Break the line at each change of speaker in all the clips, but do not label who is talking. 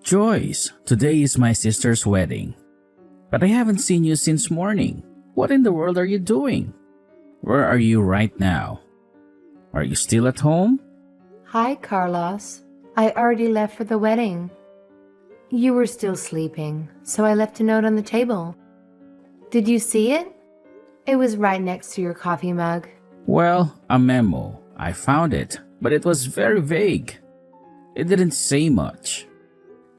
Joyce, today is my sister's wedding. But I haven't seen you since morning. What in the world are you doing? Where are you right now? Are you still at home?
Hi, Carlos. I already left for the wedding. You were still sleeping, so I left a note on the table. Did you see it? It was right next to your coffee mug.
Well, a memo. I found it, but it was very vague. It didn't say much.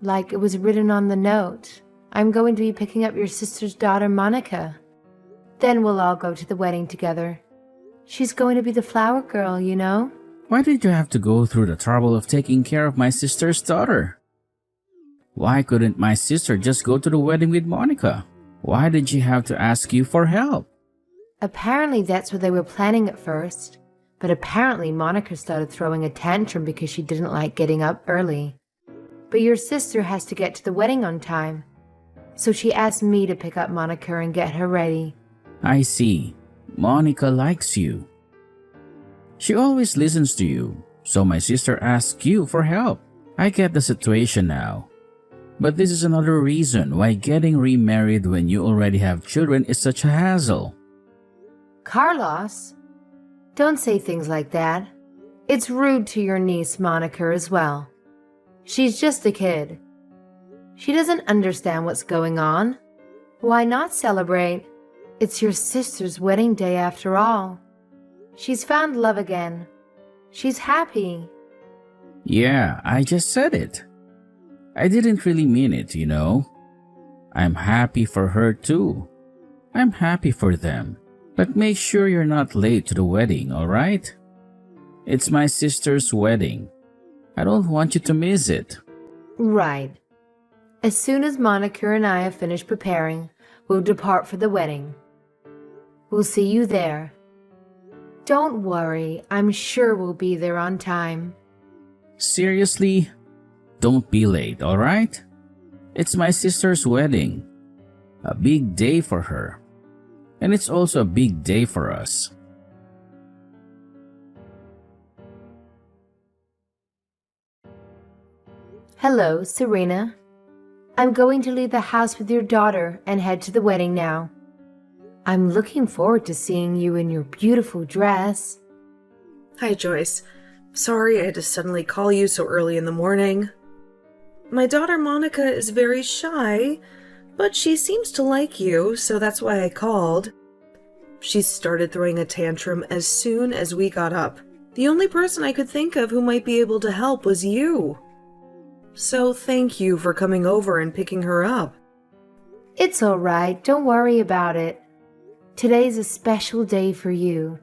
Like it was written on the note. I'm going to be picking up your sister's daughter, Monica. Then we'll all go to the wedding together. She's going to be the flower girl, you know?
Why did you have to go through the trouble of taking care of my sister's daughter? Why couldn't my sister just go to the wedding with Monica? Why did she have to ask you for help?
Apparently that's what they were planning at first. But apparently Monica started throwing a tantrum because she didn't like getting up early. But your sister has to get to the wedding on time. So she asked me to pick up Monica and get her ready.
I see. Monica likes you. She always listens to you, so my sister asked you for help. I get the situation now. But this is another reason why getting remarried when you already have children is such a hassle.
Carlos, don't say things like that. It's rude to your niece Monica as well. She's just a kid. She doesn't understand what's going on. Why not celebrate? It's your sister's wedding day after all. She's found love again. She's happy.
Yeah, I just said it. I didn't really mean it, you know. I'm happy for her too. I'm happy for them. But make sure you're not late to the wedding, alright? It's my sister's wedding. I don't want you to miss it.
Right. As soon as Monica and I have finished preparing, we'll depart for the wedding. We'll see you there. Don't worry, I'm sure we'll be there on time.
Seriously? Don't be late, alright? It's my sister's wedding. A big day for her. And it's also a big day for us.
Hello, Serena. I'm going to leave the house with your daughter and head to the wedding now. I'm looking forward to seeing you in your beautiful dress.
Hi, Joyce. Sorry I had to suddenly call you so early in the morning. My daughter Monica is very shy, but she seems to like you, so that's why I called. She started throwing a tantrum as soon as we got up. The only person I could think of who might be able to help was you. So thank you for coming over and picking her up.
It's all right, don't worry about it. Today's a special day for you.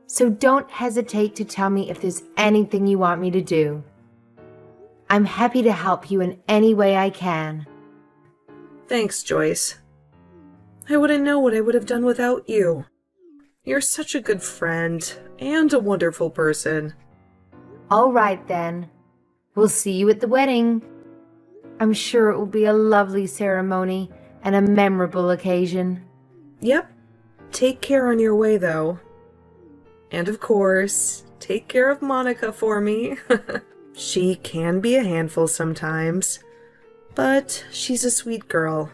So don't hesitate to tell me if there's anything you want me to do. I'm happy to help you in any way I can.
Thanks, Joyce. I wouldn't know what I would have done without you. You're such a good friend and a wonderful person.
All right then. We'll see you at the wedding. I'm sure it will be a lovely ceremony and a memorable occasion.
Yep. Take care on your way, though. And of course, take care of Monica for me. She can be a handful sometimes, but she's a sweet girl.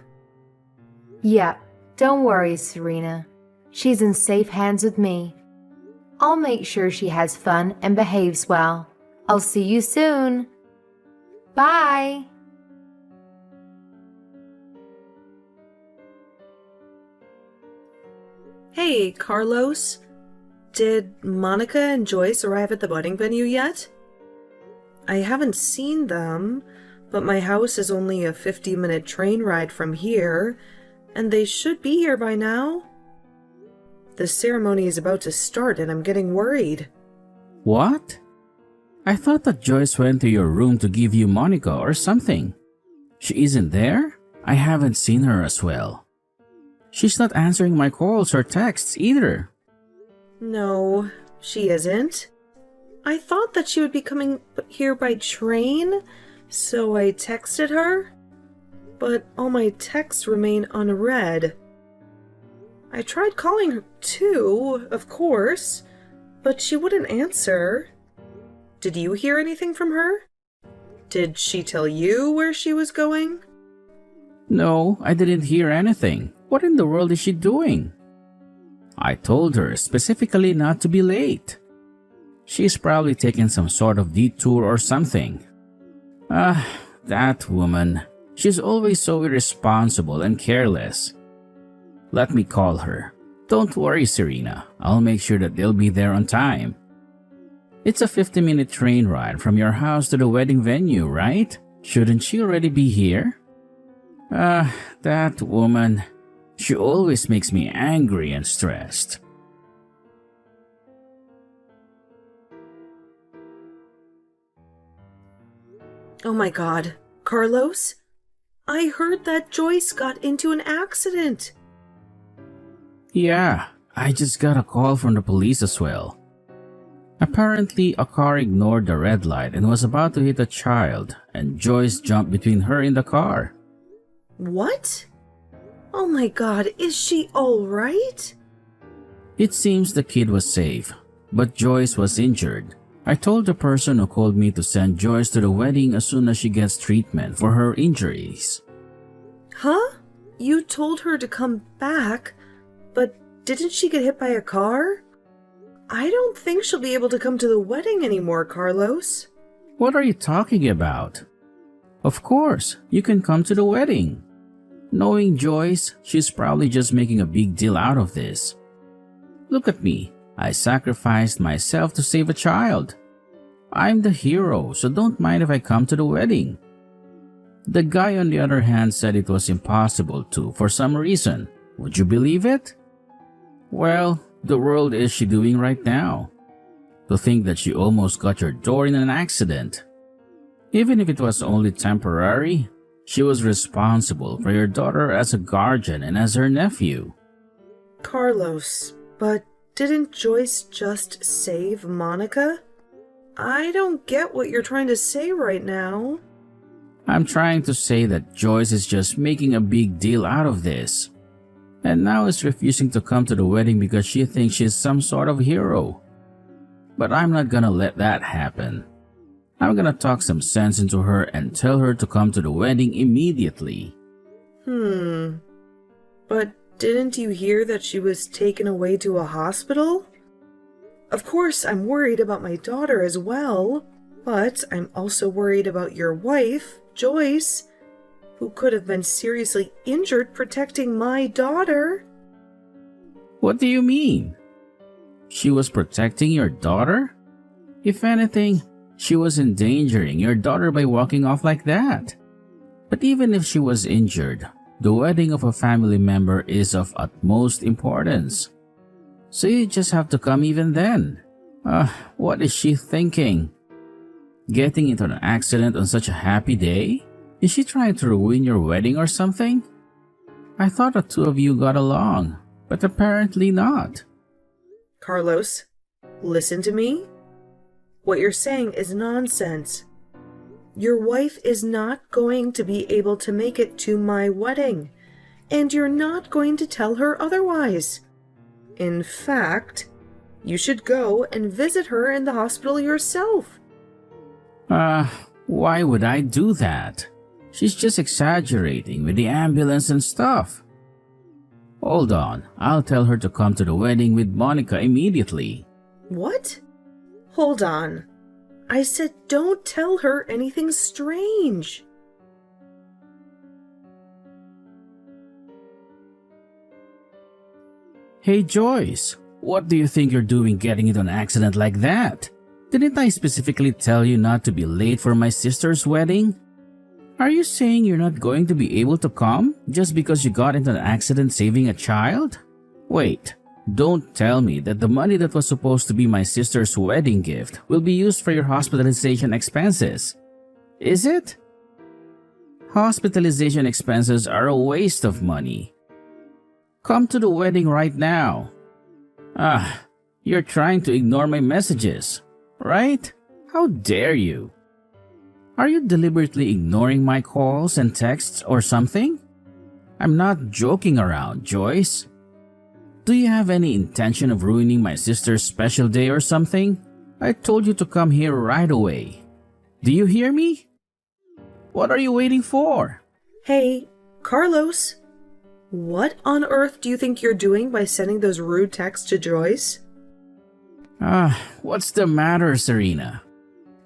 Yeah, don't worry, Serena. She's in safe hands with me. I'll make sure she has fun and behaves well. I'll see you soon. Bye.
Hey, Carlos. Did Monica and Joyce arrive at the wedding venue yet? I haven't seen them, but my house is only a 50-minute train ride from here, and they should be here by now. The ceremony is about to start and I'm getting worried.
What? I thought that Joyce went to your room to give you Monica or something. She isn't there? I haven't seen her as well. She's not answering my calls or texts either.
No, she isn't. I thought that she would be coming here by train, so I texted her. But all my texts remain unread. I tried calling her too, of course, but she wouldn't answer. Did you hear anything from her? Did she tell you where she was going?
No, I didn't hear anything. What in the world is she doing? I told her specifically not to be late. She's probably taking some sort of detour or something. That woman. She's always so irresponsible and careless. Let me call her. Don't worry, Serena. I'll make sure that they'll be there on time. It's a 50-minute train ride from your house to the wedding venue, right? Shouldn't she already be here? That woman. She always makes me angry and stressed.
Oh my god. Carlos? I heard that Joyce got into an accident.
Yeah, I just got a call from the police as well. Apparently, a car ignored the red light and was about to hit a child, and Joyce jumped between her and the car.
What? Oh my god, is she alright?
It seems the kid was safe, but Joyce was injured. I told the person who called me to send Joyce to the wedding as soon as she gets treatment for her injuries.
Huh? You told her to come back, but didn't she get hit by a car? I don't think she'll be able to come to the wedding anymore, Carlos.
What are you talking about? Of course, you can come to the wedding. Knowing Joyce, she's probably just making a big deal out of this. Look at me. I sacrificed myself to save a child. I'm the hero, so don't mind if I come to the wedding. The guy on the other hand said it was impossible to for some reason. Would you believe it? Well, the world is she doing right now? To think that she almost got your door in an accident. Even if it was only temporary, she was responsible for your daughter as a guardian and as her nephew.
Carlos, but didn't Joyce just save Monica? I don't get what you're trying to say right now.
I'm trying to say that Joyce is just making a big deal out of this. And now is refusing to come to the wedding because she thinks she's some sort of hero. But I'm not gonna let that happen. I'm gonna talk some sense into her and tell her to come to the wedding immediately.
But didn't you hear that she was taken away to a hospital? Of course, I'm worried about my daughter as well, but I'm also worried about your wife, Joyce, who could have been seriously injured protecting my daughter.
What do you mean? She was protecting your daughter? If anything, she was endangering your daughter by walking off like that. But even if she was injured, the wedding of a family member is of utmost importance. So you just have to come even then. What is she thinking? Getting into an accident on such a happy day? Is she trying to ruin your wedding or something? I thought the two of you got along, but apparently not.
Carlos, listen to me. What you're saying is nonsense. Your wife is not going to be able to make it to my wedding, and you're not going to tell her otherwise. In fact, you should go and visit her in the hospital yourself.
Why would I do that? She's just exaggerating with the ambulance and stuff. Hold on, I'll tell her to come to the wedding with Monica immediately.
What? Hold on. I said don't tell her anything strange.
Hey Joyce, what do you think you're doing getting into an accident like that? Didn't I specifically tell you not to be late for my sister's wedding? Are you saying you're not going to be able to come just because you got into an accident saving a child? Wait, don't tell me that the money that was supposed to be my sister's wedding gift will be used for your hospitalization expenses. Is it? Hospitalization expenses are a waste of money. Come to the wedding right now. You're trying to ignore my messages, right? How dare you? Are you deliberately ignoring my calls and texts or something? I'm not joking around, Joyce. Do you have any intention of ruining my sister's special day or something? I told you to come here right away. Do you hear me? What are you waiting for?
Hey, Carlos, what on earth do you think you're doing by sending those rude texts to Joyce?
What's the matter, Serena?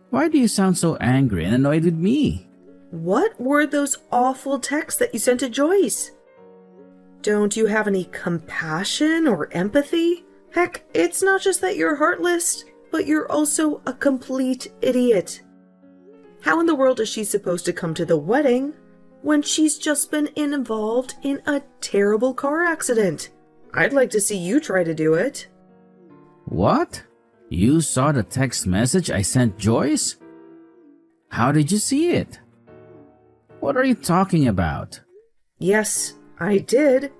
Why do you sound so angry and annoyed with me?
What were those awful texts that you sent to Joyce? Don't you have any compassion or empathy? Heck, it's not just that you're heartless, but you're also a complete idiot. How in the world is she supposed to come to the wedding when she's just been involved in a terrible car accident? I'd like to see you try to do it.
What? You saw the text message I sent Joyce? How did you see it? What are you talking about?
Yes, I did.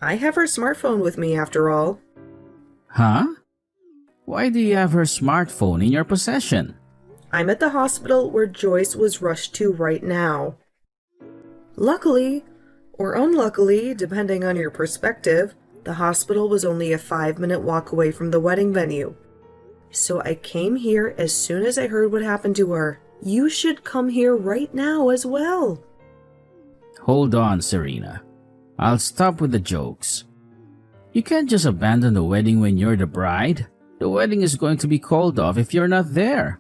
I have her smartphone with me after all.
Huh? Why do you have her smartphone in your possession?
I'm at the hospital where Joyce was rushed to right now. Luckily, or unluckily, depending on your perspective, the hospital was only a 5-minute walk away from the wedding venue. So I came here as soon as I heard what happened to her. You should come here right now as well.
Hold on, Serena. I'll stop with the jokes. You can't just abandon the wedding when you're the bride. The wedding is going to be called off if you're not there.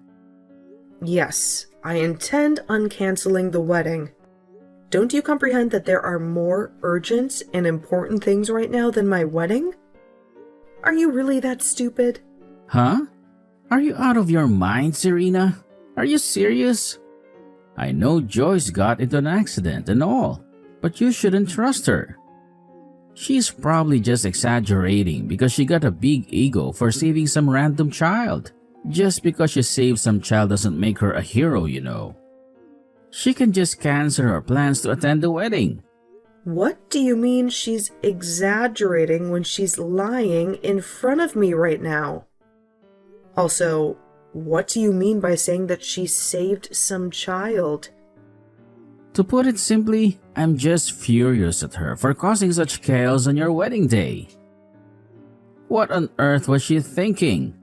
Yes, I intend on canceling the wedding. Don't you comprehend that there are more urgent and important things right now than my wedding? Are you really that stupid?
Huh? Are you out of your mind, Serena? Are you serious? I know Joyce got into an accident and all, but you shouldn't trust her. She's probably just exaggerating because she got a big ego for saving some random child. Just because she saved some child doesn't make her a hero, you know. She can just cancel her plans to attend the wedding.
What do you mean she's exaggerating when she's lying in front of me right now? Also, what do you mean by saying that she saved some child?
To put it simply, I'm just furious at her for causing such chaos on your wedding day. What on earth was she thinking?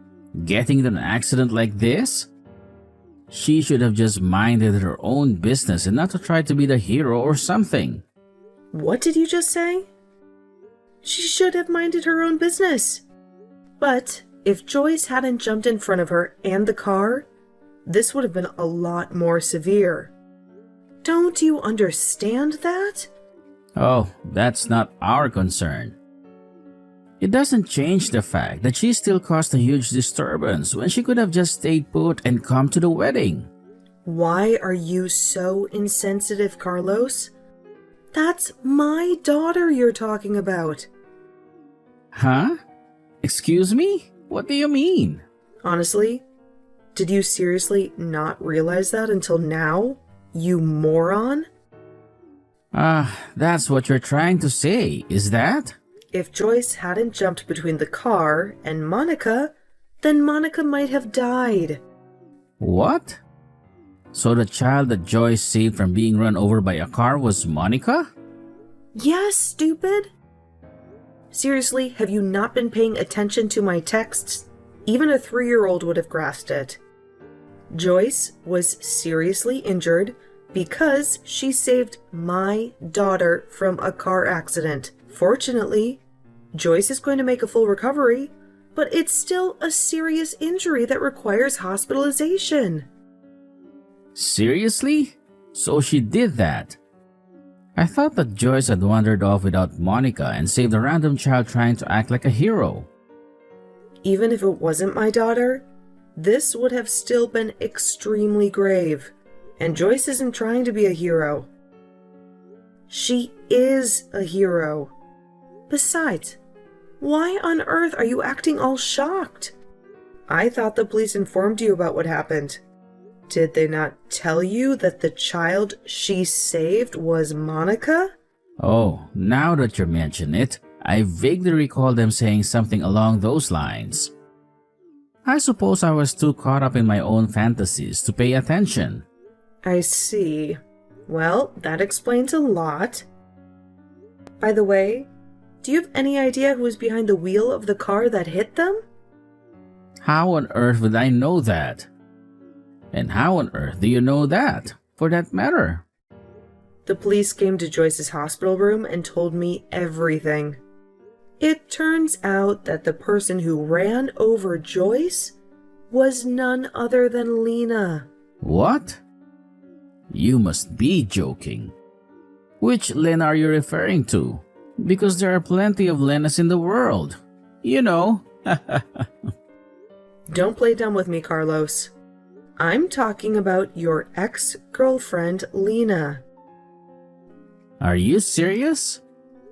Getting in an accident like this? She should have just minded her own business and not to try to be the hero or something.
What did you just say? She should have minded her own business. But if Joyce hadn't jumped in front of her and the car, this would have been a lot more severe. Don't you understand that?
Oh, that's not our concern. It doesn't change the fact that she still caused a huge disturbance when she could have just stayed put and come to the wedding.
Why are you so insensitive, Carlos? That's my daughter you're talking about.
Huh? Excuse me? What do you mean?
Honestly, did you seriously not realize that until now? You moron?
That's what you're trying to say, is that?
If Joyce hadn't jumped between the car and Monica, then Monica might have died.
What? So the child that Joyce saved from being run over by a car was Monica?
Yes, stupid. Seriously, have you not been paying attention to my texts? Even a 3-year-old would have grasped it. Joyce was seriously injured because she saved my daughter from a car accident. Fortunately, Joyce is going to make a full recovery, but it's still a serious injury that requires hospitalization.
Seriously? So she did that? I thought that Joyce had wandered off without Monica and saved a random child trying to act like a hero.
Even if it wasn't my daughter, this would have still been extremely grave, and Joyce isn't trying to be a hero. She is a hero. Besides, why on earth are you acting all shocked? I thought the police informed you about what happened. Did they not tell you that the child she saved was Monica?
Oh, now that you mention it, I vaguely recall them saying something along those lines. I suppose I was too caught up in my own fantasies to pay attention.
I see. Well, that explains a lot. By the way, do you have any idea who was behind the wheel of the car that hit them?
How on earth would I know that? And how on earth do you know that? for that matter?
The police came to Joyce's hospital room and told me everything. It turns out that the person who ran over Joyce was none other than Lena.
What? You must be joking. Which Lena are you referring to? Because there are plenty of Lenas in the world. You know.
Don't play dumb with me, Carlos. I'm talking about your ex-girlfriend, Lena.
Are you serious?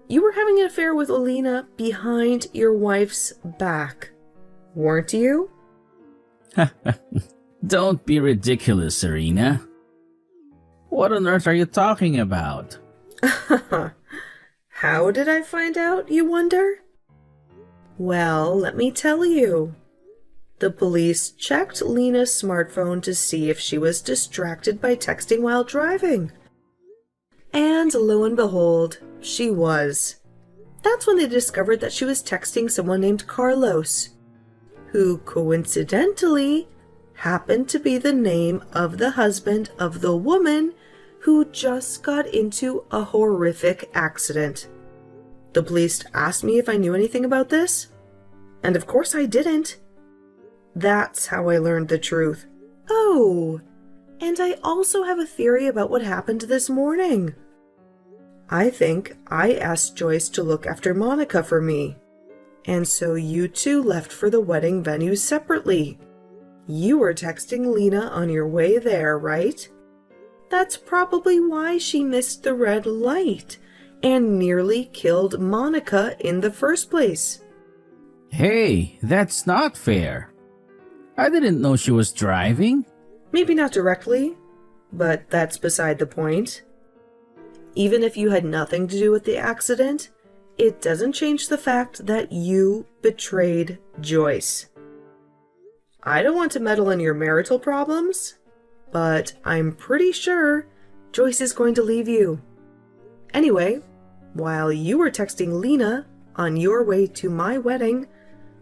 You were having an affair with Lena behind your wife's back, weren't you?
Don't be ridiculous, Serena. What on earth are you talking about?
How did I find out, you wonder? Well, let me tell you. The police checked Lena's smartphone to see if she was distracted by texting while driving. And lo and behold, she was. That's when they discovered that she was texting someone named Carlos, who coincidentally happened to be the name of the husband of the woman who just got into a horrific accident. The police asked me if I knew anything about this, and of course I didn't. That's how I learned the truth. Oh, and I also have a theory about what happened this morning. I think I asked Joyce to look after Monica for me, and so you two left for the wedding venue separately. You were texting Lena on your way there, right? That's probably why she missed the red light and nearly killed Monica in the first place.
Hey, that's not fair. I didn't know she was driving.
Maybe not directly, but that's beside the point. Even if you had nothing to do with the accident, it doesn't change the fact that you betrayed Joyce. I don't want to meddle in your marital problems, but I'm pretty sure Joyce is going to leave you. Anyway, while you were texting Lena on your way to my wedding,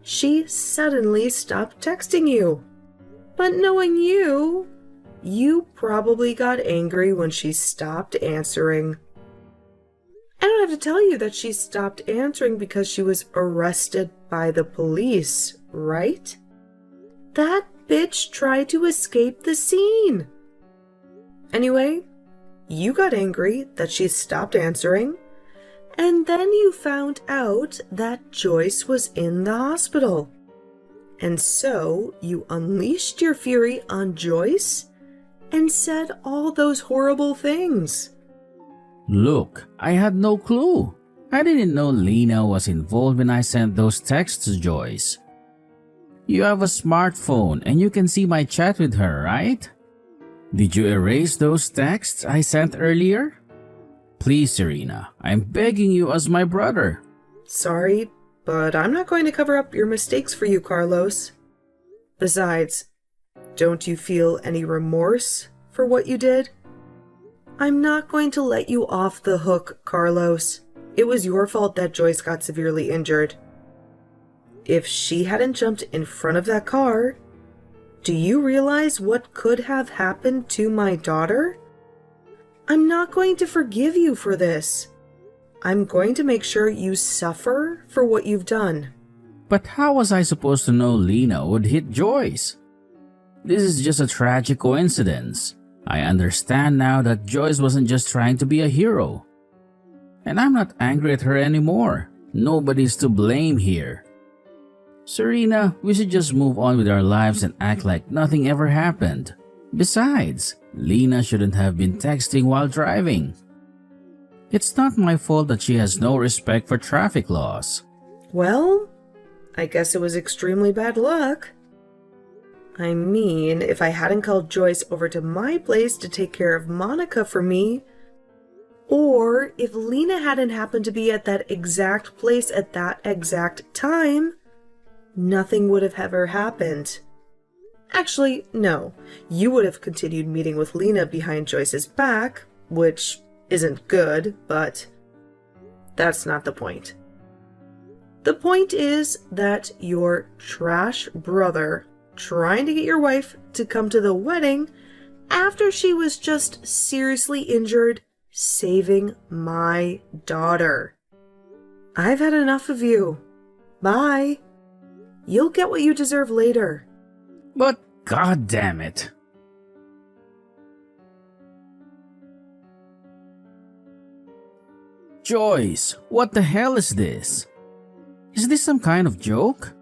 she suddenly stopped texting you. But knowing you, you probably got angry when she stopped answering. I don't have to tell you that she stopped answering because she was arrested by the police, right? That bitch tried to escape the scene. Anyway, you got angry that she stopped answering, and then you found out that Joyce was in the hospital. And so you unleashed your fury on Joyce and said all those horrible things.
Look, I had no clue. I didn't know Lena was involved when I sent those texts to Joyce. You have a smartphone and you can see my chat with her, right? Did you erase those texts I sent earlier? Please, Serena, I'm begging you as my brother.
Sorry, but I'm not going to cover up your mistakes for you, Carlos. Besides, don't you feel any remorse for what you did? I'm not going to let you off the hook, Carlos. It was your fault that Joyce got severely injured. If she hadn't jumped in front of that car, do you realize what could have happened to my daughter? I'm not going to forgive you for this. I'm going to make sure you suffer for what you've done.
But how was I supposed to know Lena would hit Joyce? This is just a tragic coincidence. I understand now that Joyce wasn't just trying to be a hero. And I'm not angry at her anymore. Nobody's to blame here. Serena, we should just move on with our lives and act like nothing ever happened. Besides, Lena shouldn't have been texting while driving. It's not my fault that she has no respect for traffic laws.
Well, I guess it was extremely bad luck. I mean, if I hadn't called Joyce over to my place to take care of Monica for me, or if Lena hadn't happened to be at that exact place at that exact time, nothing would have ever happened. Actually, no. You would have continued meeting with Lena behind Joyce's back, which isn't good, but that's not the point. The point is that your trash brother trying to get your wife to come to the wedding after she was just seriously injured, saving my daughter. I've had enough of you. Bye. You'll get what you deserve later.
But god damn it. Joyce, what the hell is this? Is this some kind of joke?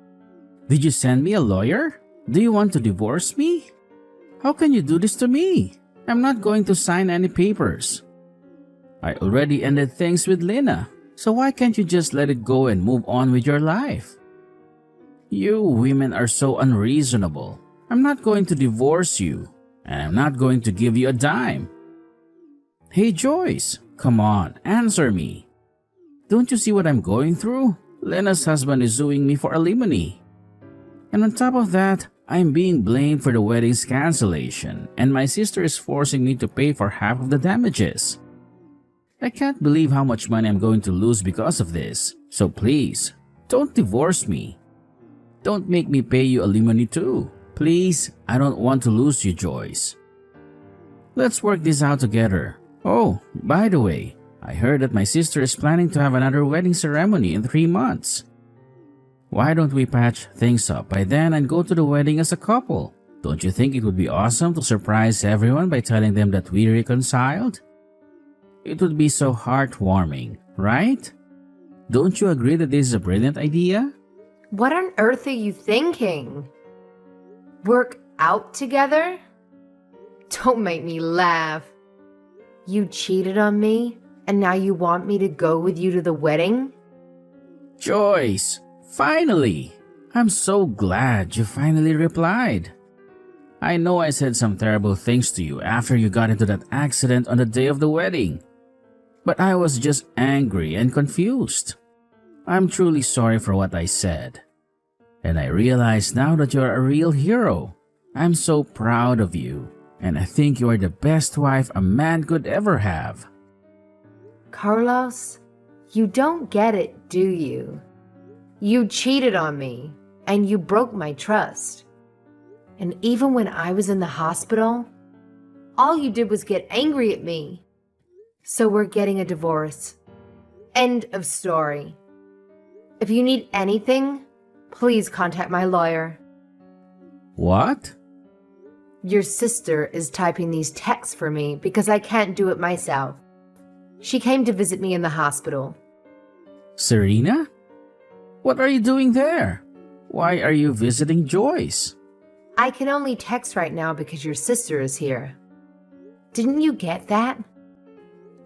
Did you send me a lawyer? Do you want to divorce me? How can you do this to me? I'm not going to sign any papers. I already ended things with Lena, so why can't you just let it go and move on with your life? You women are so unreasonable. I'm not going to divorce you, and I'm not going to give you a dime. Hey Joyce, come on, answer me. Don't you see what I'm going through? Lena's husband is suing me for alimony. And on top of that, I'm being blamed for the wedding's cancellation, and my sister is forcing me to pay for half of the damages. I can't believe how much money I'm going to lose because of this, so please, don't divorce me. Don't make me pay you alimony too. Please, I don't want to lose you, Joyce. Let's work this out together. Oh, by the way, I heard that my sister is planning to have another wedding ceremony in 3 months. Why don't we patch things up by then and go to the wedding as a couple? Don't you think it would be awesome to surprise everyone by telling them that we reconciled? It would be so heartwarming, right? Don't you agree that this is a brilliant idea?
What on earth are you thinking? Work out together? Don't make me laugh. You cheated on me, and now you want me to go with you to the wedding?
Joyce, finally! I'm so glad you finally replied. I know I said some terrible things to you after you got into that accident on the day of the wedding, but I was just angry and confused. I'm truly sorry for what I said. And I realize now that you're a real hero. I'm so proud of you, and I think you are the best wife a man could ever have.
Carlos, you don't get it, do you? You cheated on me, and you broke my trust. And even when I was in the hospital, all you did was get angry at me. So we're getting a divorce. End of story. If you need anything, please contact my lawyer.
What?
Your sister is typing these texts for me because I can't do it myself. She came to visit me in the hospital.
Serena? What are you doing there? Why are you visiting Joyce?
I can only text right now because your sister is here. Didn't you get that?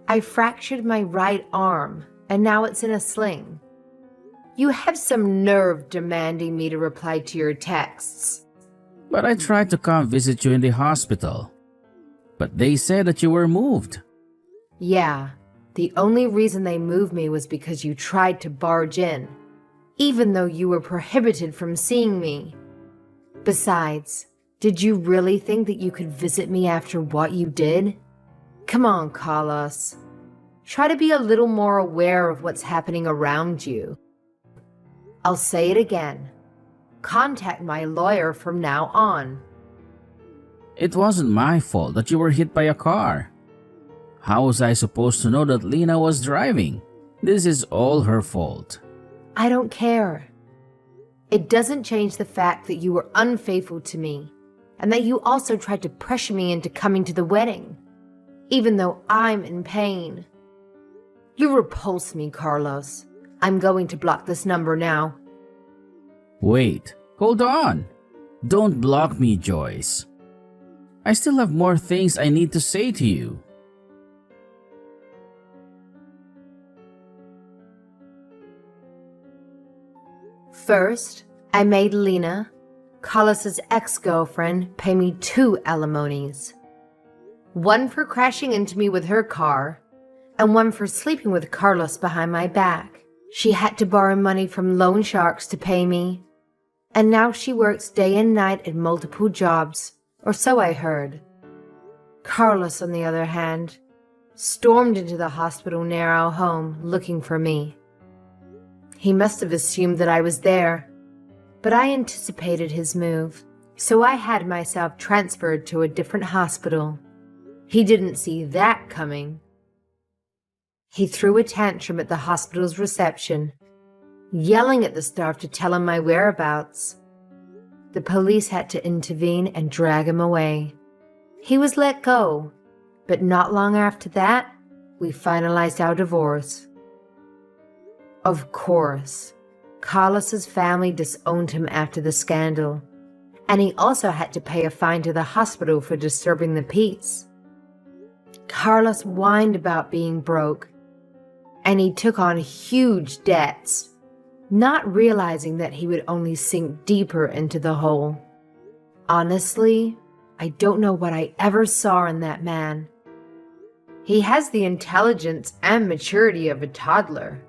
I fractured my right arm, and now it's in a sling. You have some nerve demanding me to reply to your texts.
But I tried to come visit you in the hospital. But they said that you were moved.
Yeah, the only reason they moved me was because you tried to barge in, even though you were prohibited from seeing me. Besides, did you really think that you could visit me after what you did? Come on, Carlos. Try to be a little more aware of what's happening around you. I'll say it again. Contact my lawyer from now on.
It wasn't my fault that you were hit by a car. How was I supposed to know that Lena was driving? This is all her fault.
I don't care. It doesn't change the fact that you were unfaithful to me, and that you also tried to pressure me into coming to the wedding, even though I'm in pain. You repulse me, Carlos. I'm going to block this number now.
Wait, hold on. Don't block me, Joyce. I still have more things I need to say to you.
First, I made Lena, Carlos's ex-girlfriend, pay me 2 alimonies. One for crashing into me with her car, and one for sleeping with Carlos behind my back. She had to borrow money from loan sharks to pay me, and now she works day and night at multiple jobs, or so I heard. Carlos, on the other hand, stormed into the hospital near our home looking for me. He must have assumed that I was there, but I anticipated his move So I had myself transferred to a different hospital. He didn't see that coming. He threw a tantrum at the hospital's reception, yelling at the staff to tell him my whereabouts. The police had to intervene and drag him away. He was let go, but not long after that, we finalized our divorce. Of course, Carlos's family disowned him after the scandal, and he also had to pay a fine to the hospital for disturbing the peace. Carlos whined about being broke, and he took on huge debts, not realizing that he would only sink deeper into the hole. Honestly, I don't know what I ever saw in that man. He has the intelligence and maturity of a toddler,